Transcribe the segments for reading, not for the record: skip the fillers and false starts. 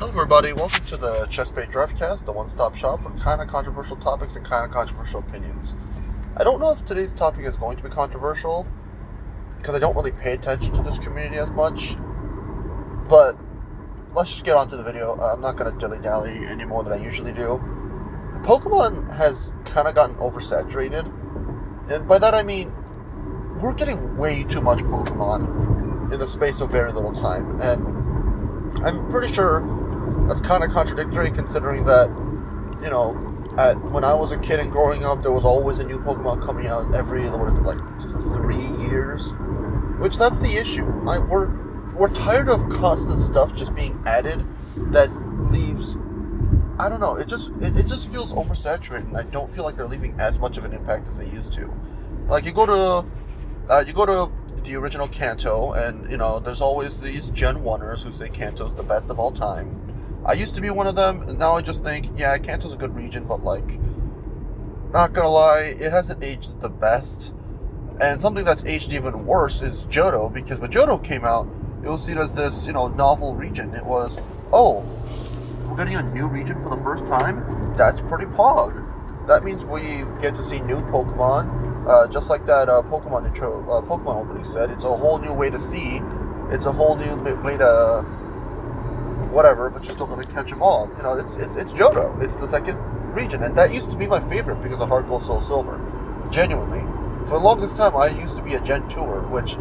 Hello everybody, welcome to the Chessbait Drivecast, the one-stop shop for kind of controversial topics and kind of controversial opinions. I don't know if today's topic is going to be controversial, because I don't really pay attention to this community as much, but let's just get on to the video. I'm not going to dilly-dally any more than I usually do. Pokemon has kind of gotten oversaturated, and by that I mean, we're getting way too much Pokemon in the space of very little time, and I'm pretty sure that's kind of contradictory considering that, you know, when I was a kid and growing up, there was always a new Pokemon coming out every, 3 years? Which, that's the issue. We're tired of constant stuff just being added that leaves, I don't know, it just feels oversaturated, and I don't feel like they're leaving as much of an impact as they used to. Like, you go to the original Kanto, and, you know, there's always these Gen 1ers who say Kanto's the best of all time. I used to be one of them, and now I just think, yeah, Kanto's a good region, but, like, not gonna lie, it hasn't aged the best. And something that's aged even worse is Johto, because when Johto came out, it was seen as this, you know, novel region. It was, oh, we're getting a new region for the first time? That's pretty pog. That means we get to see new Pokemon, just like that Pokemon intro, Pokemon opening said. It's a whole new way to see. It's a whole new way to whatever, but you're still going to catch them all. You know, it's Johto. It's the second region, and that used to be my favorite because of Heart Gold Soul Silver. Genuinely, for the longest time, I used to be a Gen 2er, which,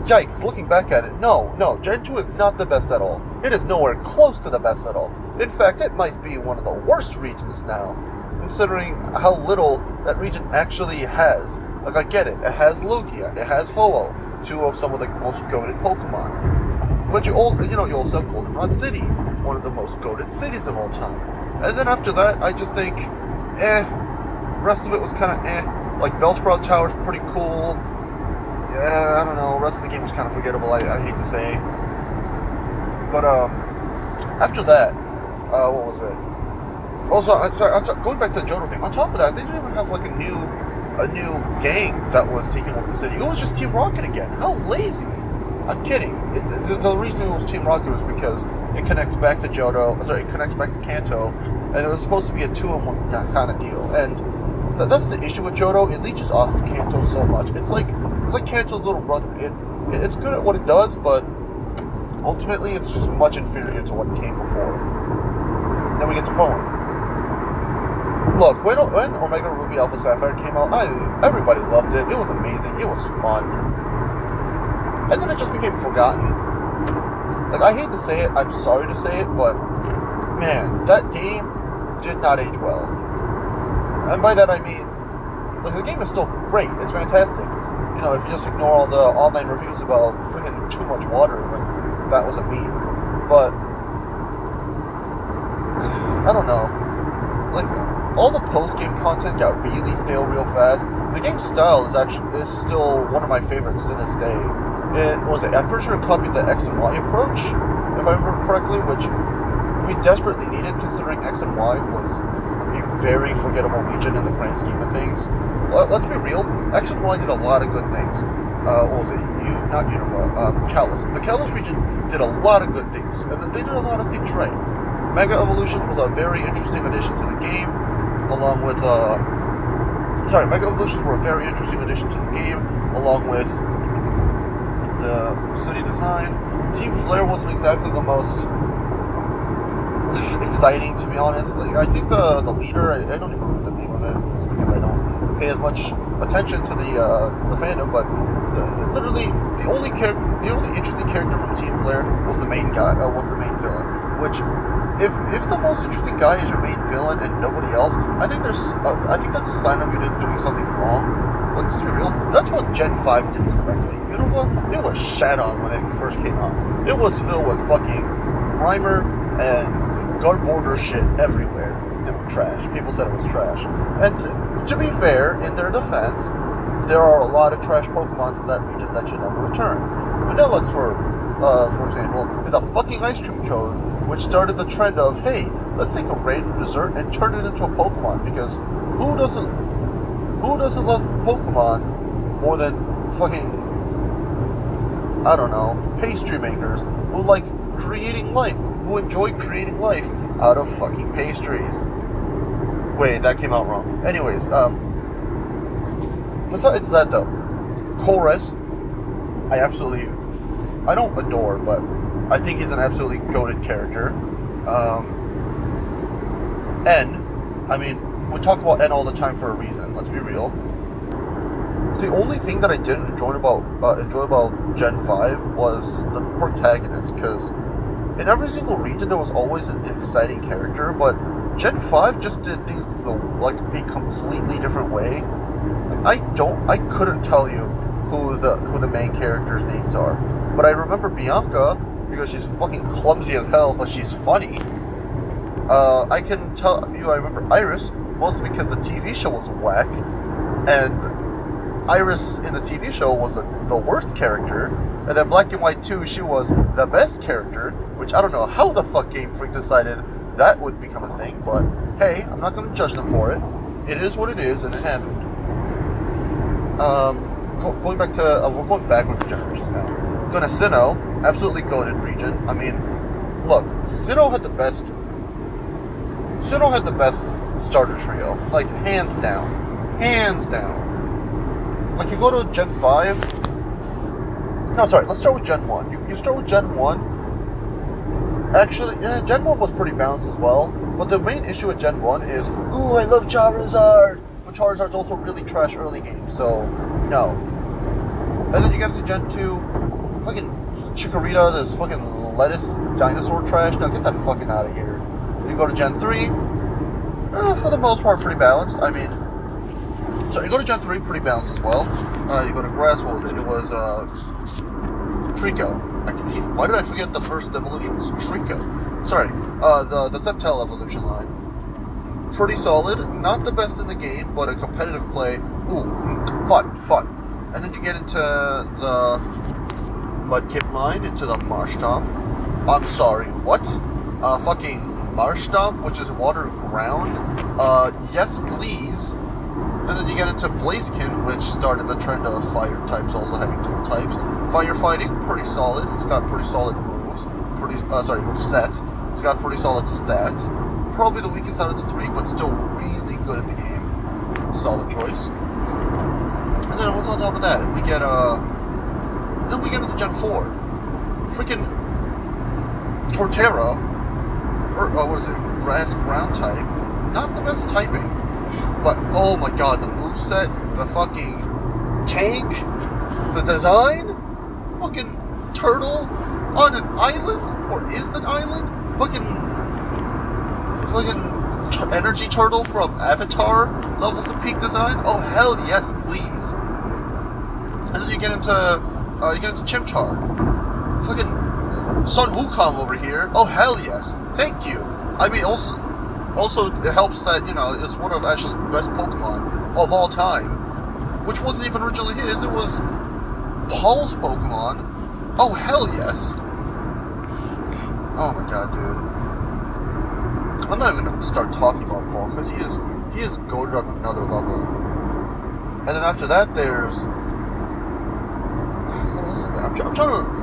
yikes, looking back at it, no, Gen 2 is not the best at all. It is nowhere close to the best at all. In fact, it might be one of the worst regions now, considering how little that region actually has. Like, I get it has Lugia, it has Ho-Oh, two of some of the most goated Pokemon. But you also have Goldenrod City, one of the most goated cities of all time. And then after that, I just think, rest of it was kind of Like, Bellsprout Tower's pretty cool. Yeah, I don't know, the rest of the game was kind of forgettable, I hate to say. But, after that, what was it? Also, sorry, going back to the Johto thing, on top of that, they didn't even have, like, a new gang that was taking over the city. It was just Team Rocket again. How lazy. I'm kidding. The reason it was Team Rocket was because it connects back to it connects back to Kanto, and it was supposed to be a 2-in-1 kind of deal. And that's the issue with Johto. It leeches off of Kanto so much. It's like Kanto's little brother. It's good at what it does, but ultimately it's just much inferior to what came before. Then we get to Hoenn. Look, when Omega Ruby Alpha Sapphire came out, everybody loved it. It was amazing. It was fun. And then it just became forgotten. Like, I hate to say it, I'm sorry to say it, but, man, that game did not age well. And by that I mean, like, the game is still great, it's fantastic. You know, if you just ignore all the online reviews about freaking too much water when that was a meme. But, I don't know. Like, all the post-game content got really stale real fast. The game's style is still one of my favorites to this day. I'm pretty sure it copied the X and Y approach, if I remember correctly, which we desperately needed considering X and Y was a very forgettable region in the grand scheme of things. Let's be real, X and Y did a lot of good things. What was it? Not Unova, Kalos. The Kalos region did a lot of good things, and they did a lot of things right. Mega Evolutions was a very interesting addition to the game, along with, Mega Evolutions were a very interesting addition to the game, along with the city design. Team Flare wasn't exactly the most exciting, to be honest. Like, I think the leader, I don't even remember the name of it, because I don't pay as much attention to the fandom, but literally the only interesting character from Team Flare was the main villain. Which, if the most interesting guy is your main villain and nobody else, I think that's a sign of you doing something wrong. Like, let's be real, that's what Gen 5 did correctly. Unova, it was shat on when it first came out. It was filled with fucking primer and guard border shit everywhere. It was trash. People said it was trash. And to be fair, in their defense, there are a lot of trash Pokemon from that region that should never return. Vanillux, for example, is a fucking ice cream code, which started the trend of, hey, let's take a random dessert and turn it into a Pokemon, because who doesn't love Pokemon more than fucking, I don't know, pastry makers who like creating light, who enjoy creating life out of fucking pastries. Wait, that came out wrong. Anyways, besides that though, Chorus, I don't adore, but I think he's an absolutely goated character. N, I mean, we talk about N all the time for a reason, let's be real. The only thing that I didn't enjoy about Gen 5 was the protagonist, because in every single region there was always an exciting character, but Gen 5 just did things a completely different way. I couldn't tell you who the main characters' names are, but I remember Bianca because she's fucking clumsy as hell, but she's funny. I can tell you I remember Iris mostly because the TV show was whack, and Iris in the TV show was the worst character, and then Black and White 2, she was the best character, which I don't know how the fuck Game Freak decided that would become a thing, but hey, I'm not going to judge them for it. It is what it is, and it happened. We're going backwards generations now. Going to Sinnoh, absolutely goated region. I mean, look, Sinnoh had the best starter trio, like hands down. Like you go to Gen 5. No, sorry, let's start with Gen 1. You start with Gen 1. Actually, yeah, Gen 1 was pretty balanced as well. But the main issue with Gen 1 is, ooh, I love Charizard! But Charizard's also really trash early game, so no. And then you get to Gen 2, fucking Chikorita, this fucking lettuce dinosaur trash. Now get that fucking out of here. Then you go to Gen 3, for the most part, pretty balanced. I mean, so you go to Gen 3, pretty balanced as well. You go to Grass, what was it? It was, Trico. Why did I forget the first evolution? It was Trico. Sorry. The Sceptile evolution line. Pretty solid. Not the best in the game, but a competitive play. Ooh, fun. And then you get into the Mudkip line, into the Marshtomp. I'm sorry, what? Fucking Marshtomp, which is water ground? Yes, please. And then you get into Blaziken, which started the trend of fire types also having dual types. Firefighting, pretty solid. It's got pretty solid moves. Move set. It's got pretty solid stats. Probably the weakest out of the three, but still really good in the game. Solid choice. And then what's on top of that? We get then we get into Gen 4. Freaking Torterra, or what is it? Grass ground type. Not the best typing. But, oh my god, the moveset, the fucking tank, the design, fucking turtle on an island, or is that island? Fucking energy turtle from Avatar levels of peak design? Oh, hell yes, please. And then you get into Chimchar. Fucking Sun Wukong over here. Oh, hell yes. Thank you. I mean, also, it helps that, it's one of Ash's best Pokemon of all time, which wasn't even originally his, it was Paul's Pokemon. Oh, hell yes. Oh my god, dude. I'm not even going to start talking about Paul, because he is goated on another level. And then after that, there's... What else is there? I'm trying to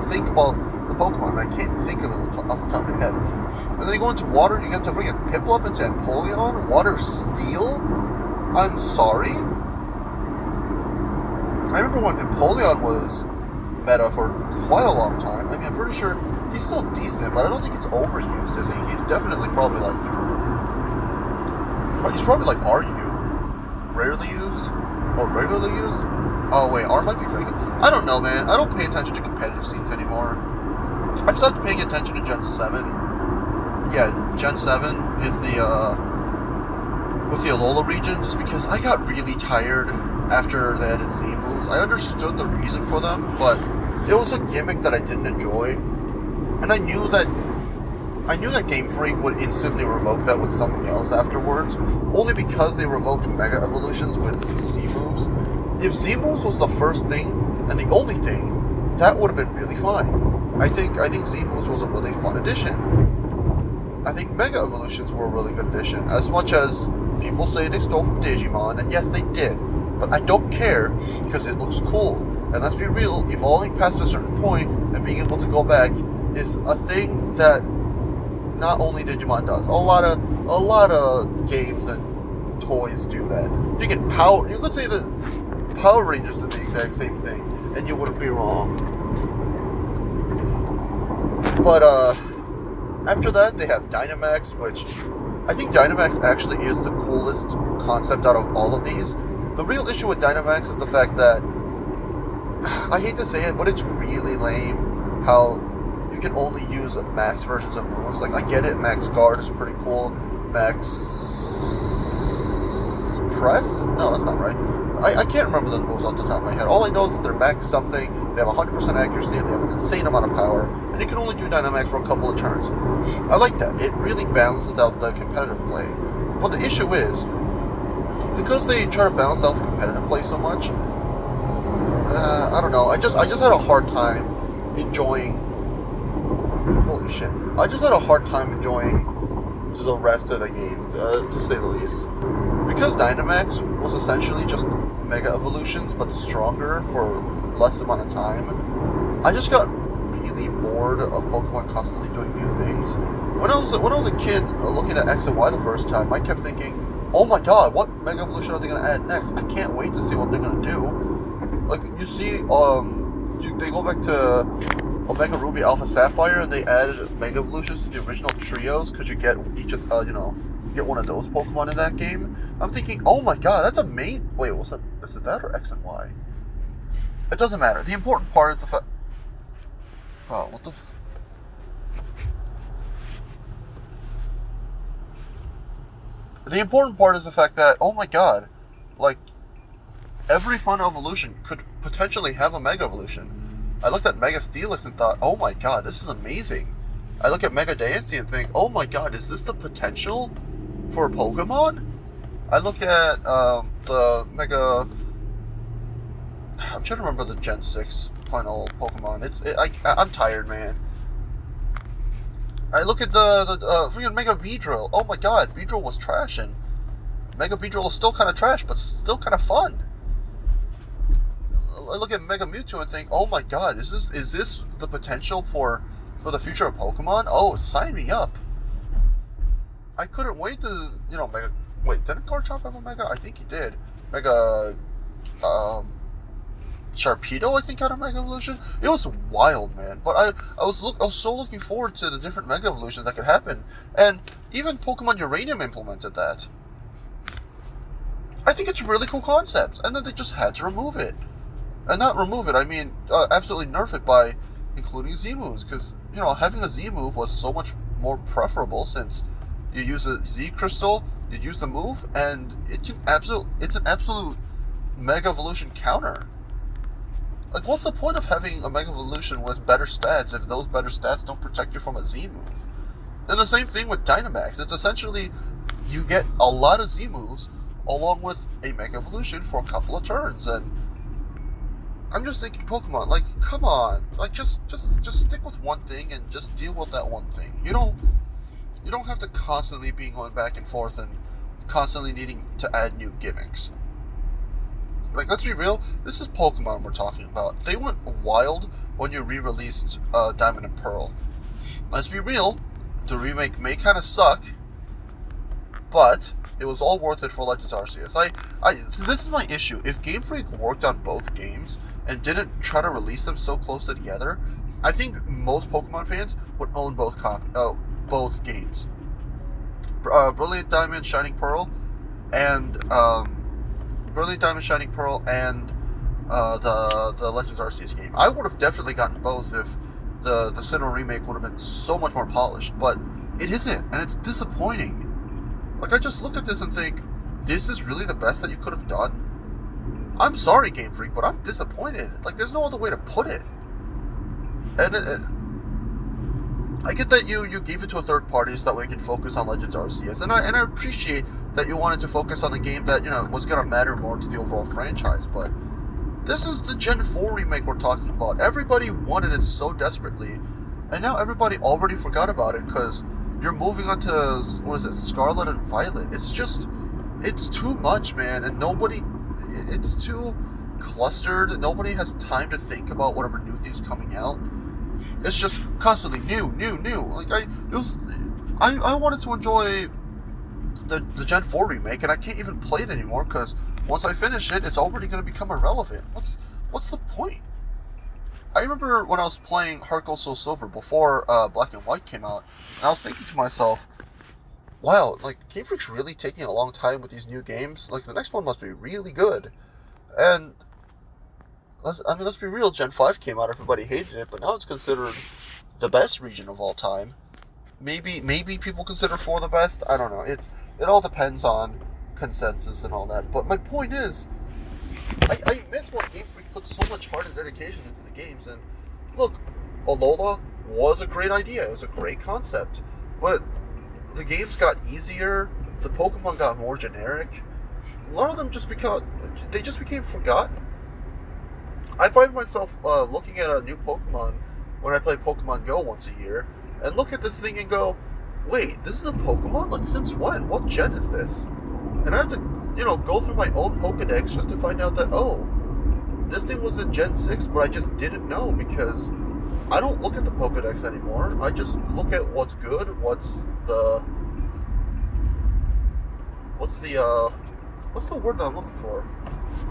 think about the Pokemon, and I can't think of it off the top of my head. And then you go into water, you get to freaking Piplup into Empoleon, Water Steel? I'm sorry? I remember when Empoleon was meta for quite a long time. I mean, I'm pretty sure he's still decent, but I don't think it's overused, is he? He's definitely probably like... He's probably like RU. Rarely used? Or regularly used? Oh wait, R might be regular. I don't know, man. I don't pay attention to competitive scenes anymore. I've stopped paying attention to Gen 7. Yeah, Gen 7 with the Alola region, just because I got really tired after they added Z moves. I understood the reason for them, but it was a gimmick that I didn't enjoy. And I knew that Game Freak would instantly revoke that with something else afterwards, only because they revoked Mega Evolutions with Z moves. If Z moves was the first thing, and the only thing, that would have been really fine. I think Z moves was a really fun addition. I think Mega Evolutions were a really good addition, as much as people say they stole from Digimon, and yes, they did. But I don't care, because it looks cool. And let's be real, evolving past a certain point and being able to go back is a thing that not only Digimon does. A lot of games and toys do that. You could say that Power Rangers did the exact same thing, and you wouldn't be wrong. But after that, they have Dynamax, which I think Dynamax actually is the coolest concept out of all of these. The real issue with Dynamax is the fact that, I hate to say it, but it's really lame how you can only use max versions of moves. Like, I get it, Max Guard is pretty cool. Max Press? No, that's not right. I can't remember the moves off the top of my head. All I know is that they're max something, they have 100% accuracy, and they have an insane amount of power, and you can only do Dynamax for a couple of turns. I like that. It really balances out the competitive play. But the issue is, because they try to balance out the competitive play so much, I don't know. I just had a hard time enjoying. Holy shit! I just had a hard time enjoying the rest of the game, to say the least. Because Dynamax was essentially just Mega Evolutions, but stronger for less amount of time, I just got really bored of Pokemon constantly doing new things. When I was a kid looking at X and Y the first time, I kept thinking, oh my god, what Mega Evolution are they going to add next? I can't wait to see what they're going to do. Like, you see, they go back to Omega Ruby Alpha Sapphire, and they added Mega Evolutions to the original trios, because you get each of, get one of those Pokemon in that game. I'm thinking, oh my god, that's amazing. Wait, what's that? Is it that or X and Y? It doesn't matter. The important part is the fact. Oh, what the? The important part is the fact that, oh my god, like, every Final Evolution could potentially have a Mega Evolution. I looked at Mega Steelix and thought, oh my god, this is amazing. I look at Mega Dancey and think, oh my god, is this the potential for a Pokemon? I look at the Mega... I'm trying to remember the Gen 6 final Pokemon. I'm tired, man. I look at the freaking Mega Beedrill. Oh my god, Beedrill was trash, and Mega Beedrill is still kind of trash, but still kind of fun. I look at Mega Mewtwo and think, oh my god, is this the potential for the future of Pokemon? Oh, sign me up. I couldn't wait to, Mega... Wait, didn't Garchomp have a Mega? I think he did. Mega... Sharpedo, I think, had a Mega Evolution. It was wild, man. But I was so looking forward to the different Mega Evolutions that could happen. And even Pokemon Uranium implemented that. I think it's a really cool concept. And then they just had to remove it. And not remove it, I mean absolutely nerf it by including Z-moves. Because, having a Z-move was so much more preferable, since you use a Z-Crystal, you use the move, and it's an absolute Mega Evolution counter. Like, what's the point of having a Mega Evolution with better stats if those better stats don't protect you from a Z-move? And the same thing with Dynamax. It's essentially, you get a lot of Z-moves along with a Mega Evolution for a couple of turns, and I'm just thinking, Pokemon, like, come on, like, just stick with one thing and just deal with that one thing. You don't have to constantly be going back and forth and constantly needing to add new gimmicks. Like, let's be real, this is Pokemon we're talking about. They went wild when you re-released Diamond and Pearl. Let's be real, the remake may kind of suck, but it was all worth it for Legends Arceus. So this is my issue. If Game Freak worked on both games and didn't try to release them so close together, I think most Pokemon fans would own both games. Brilliant Diamond, Shining Pearl, and Brilliant Diamond, Shining Pearl, and the Legends Arceus game. I would have definitely gotten both if the Sinnoh remake would have been so much more polished, but it isn't, and it's disappointing. Like, I just look at this and think, this is really the best that you could have done? I'm sorry, Game Freak, but I'm disappointed. Like, there's no other way to put it. And I get that you gave it to a third party so that way you can focus on Legends Arceus, and I appreciate that you wanted to focus on the game that, was going to matter more to the overall franchise, but this is the Gen 4 remake we're talking about. Everybody wanted it so desperately, and now everybody already forgot about it because you're moving on to, Scarlet and Violet. It's too much, man, and it's too clustered, and nobody has time to think about whatever new things coming out. It's just constantly new. Like, I wanted to enjoy the Gen 4 remake, and I can't even play it anymore because once I finish it, it's already going to become irrelevant. What's the point? I remember when I was playing Heart Gold Soul Silver before Black and White came out, and I was thinking to myself, wow, like, Game Freak's really taking a long time with these new games. Like, the next one must be really good. And, let's be real, Gen 5 came out, everybody hated it, but now it's considered the best region of all time. Maybe people consider 4 the best. I don't know. It all depends on consensus and all that. But my point is, I miss when Game Freak put so much heart and dedication into the games. And look, Alola was a great idea. It was a great concept. But the games got easier. The Pokemon got more generic. A lot of them just became forgotten. I find myself looking at a new Pokemon when I play Pokemon Go once a year, and look at this thing and go, wait, this is a Pokemon? Like, since when? What gen is this? And I have to, go through my own Pokedex just to find out that, oh, this thing was in Gen 6, but I just didn't know because I don't look at the Pokedex anymore. I just look at what's good, what's the word that I'm looking for?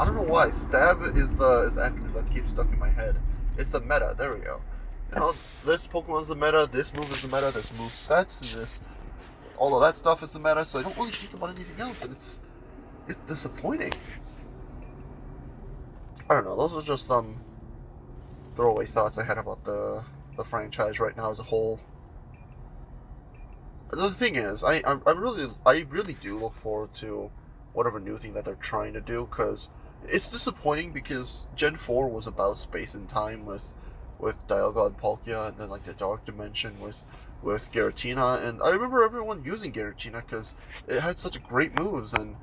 I don't know why. Stab is the acronym that keeps stuck in my head. It's the meta. There we go. This Pokemon's the meta, this move is the meta, this move sets, and all of that stuff is the meta, so I don't really think about anything else, and it's disappointing. I don't know, those are just some throwaway thoughts I had about the franchise right now as a whole. The thing is, I really do look forward to whatever new thing that they're trying to do, because it's disappointing because Gen 4 was about space and time with Dialga and Palkia, and then like the Dark Dimension with Giratina, and I remember everyone using Giratina because it had such great moves, and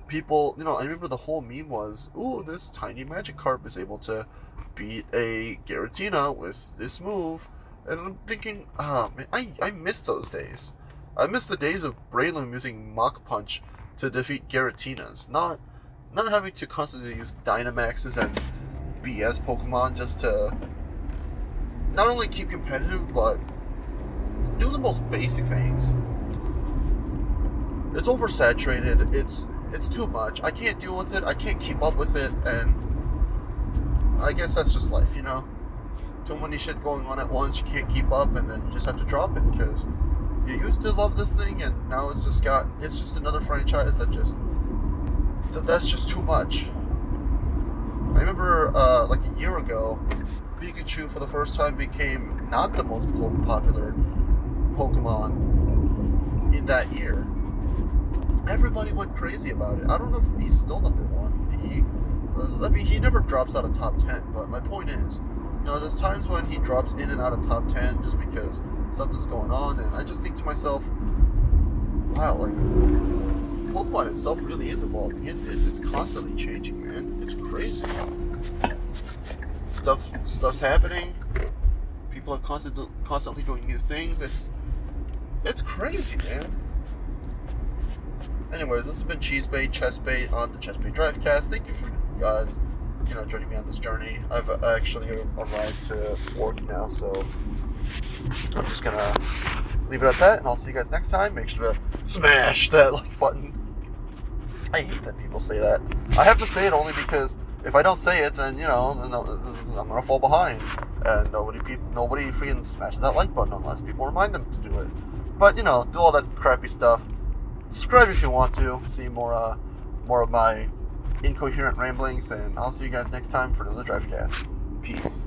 people, I remember the whole meme was, ooh, this tiny Magikarp is able to beat a Giratina with this move, and I'm thinking, man, I miss those days. I miss the days of Breloom using Mach Punch to defeat Giratinas, not having to constantly use Dynamaxes and BS Pokemon just to not only keep competitive, but do the most basic things. It's oversaturated. It's too much. I can't deal with it. I can't keep up with it, and I guess that's just life, Too many shit going on at once. You can't keep up, and then you just have to drop it because you used to love this thing, and now it's just another franchise that's just too much. I remember like a year ago, Pikachu for the first time became not the most popular Pokemon in that year. Everybody went crazy about it. I don't know if he's still number 1. He never drops out of top 10, but my point is, there's times when he drops in and out of top 10 just because something's going on, and I just think to myself, wow, like, Pokemon itself really is evolving. It's constantly changing, man. It's crazy. Stuff's happening. People are constantly doing new things. It's crazy, man. Anyways, this has been Cheesebait, Chessbait on the Chessbait Drivecast. Thank you for joining me on this journey. I've actually arrived to work now, so I'm just gonna leave it at that, and I'll see you guys next time. Make sure to smash that like button. I hate that people say that. I have to say it only because if I don't say it, then I'm gonna fall behind, and nobody freaking smashes that like button unless people remind them to do it. But do all that crappy stuff. Subscribe if you want to see more of my incoherent ramblings, and I'll see you guys next time for another Drivecast. Peace.